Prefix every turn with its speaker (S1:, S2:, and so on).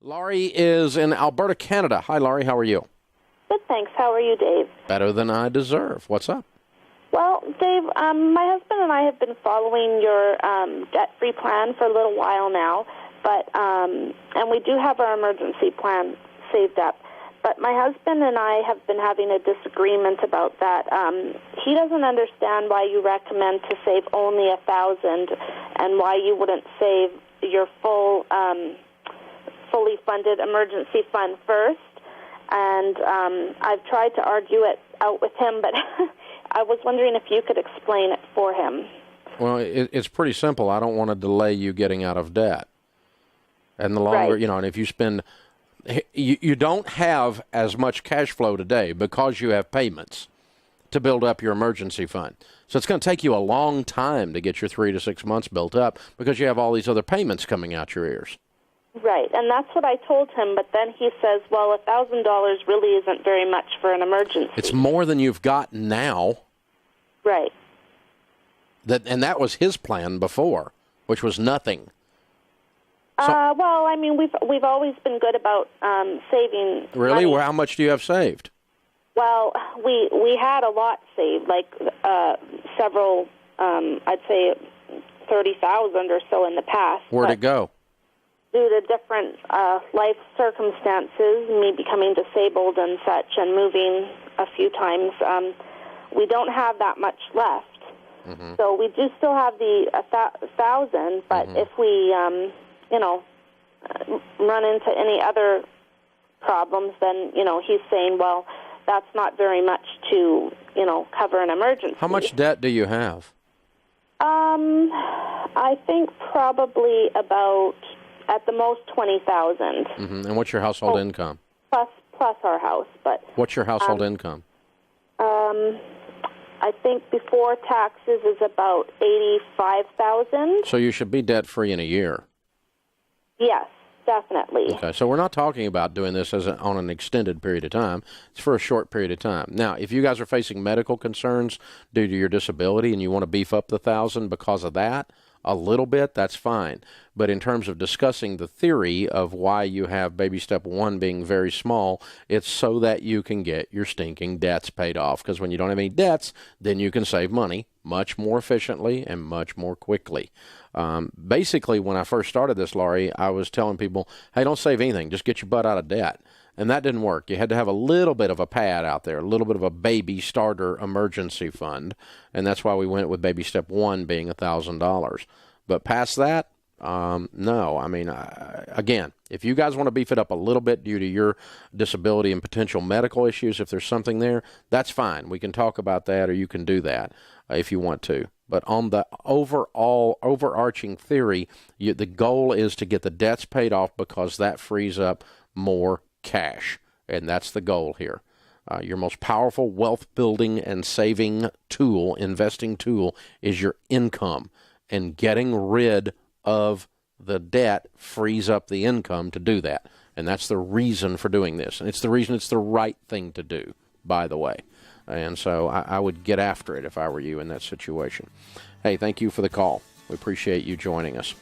S1: Laurie is in Alberta, Canada. Hi, Laurie. How are you?
S2: Good, thanks. How are you, Dave?
S1: Better than I deserve. What's up?
S2: Well, Dave, my husband and I have been following your debt-free plan for a little while now, and we do have our emergency plan saved up. But my husband and I have been having a disagreement about that. He doesn't understand why you recommend to save only $1,000 and why you wouldn't save your fully funded emergency fund first. And I've tried to argue it out with him, but I was wondering if you could explain it for him.
S1: Well, it's pretty simple. I don't want to delay you getting out of debt. And the longer,
S2: Right.
S1: and if you spend, you don't have as much cash flow today because you have payments to build up your emergency fund. So it's going to take you a long time to get your 3 to 6 months built up because you have all these other payments coming out your ears.
S2: Right, and that's what I told him, but then he says, well, $1,000 really isn't very much for an emergency.
S1: It's more than you've got now.
S2: Right.
S1: And that was his plan before, which was nothing.
S2: Well, I mean, we've always been good about saving
S1: Really?
S2: money.
S1: Well, how much do you have saved?
S2: Well, we had a lot saved, like several, I'd say 30,000 or so in the past.
S1: Where'd it go?
S2: Due to different life circumstances, me becoming disabled and such, and moving a few times, we don't have that much left. Mm-hmm. So we do still have the 1,000, but if we, run into any other problems, then, he's saying, well, that's not very much to, cover an emergency.
S1: How much debt do you have?
S2: I think probably about, at the most, 20,000.
S1: Mm-hmm. And what's your household income?
S2: Plus our house, but...
S1: What's your household income?
S2: I think before taxes is about 85,000.
S1: So you should be debt-free in a year.
S2: Yes, definitely.
S1: Okay, so we're not talking about doing this on an extended period of time. It's for a short period of time. Now, if you guys are facing medical concerns due to your disability and you want to beef up the 1,000 because of that, a little bit, that's fine. But in terms of discussing the theory of why you have baby step 1 being very small, it's so that you can get your stinking debts paid off. Because when you don't have any debts, then you can save money much more efficiently and much more quickly. Basically, when I first started this, Laurie, I was telling people, hey, don't save anything. Just get your butt out of debt. And that didn't work. You had to have a little bit of a pad out there, a little bit of a baby starter emergency fund. And that's why we went with baby step 1 being $1,000. But past that, no. I mean, again, if you guys want to beef it up a little bit due to your disability and potential medical issues, if there's something there, that's fine. We can talk about that, or you can do that if you want to. But on the overarching theory, the goal is to get the debts paid off because that frees up more cash, and that's the goal here. Your most powerful wealth building and saving tool, investing tool, is your income, and getting rid of the debt frees up the income to do that, and that's the reason for doing this, and it's the reason it's the right thing to do, by the way. And so I would get after it if I were you in that situation. Hey, thank you for the call. We appreciate you joining us.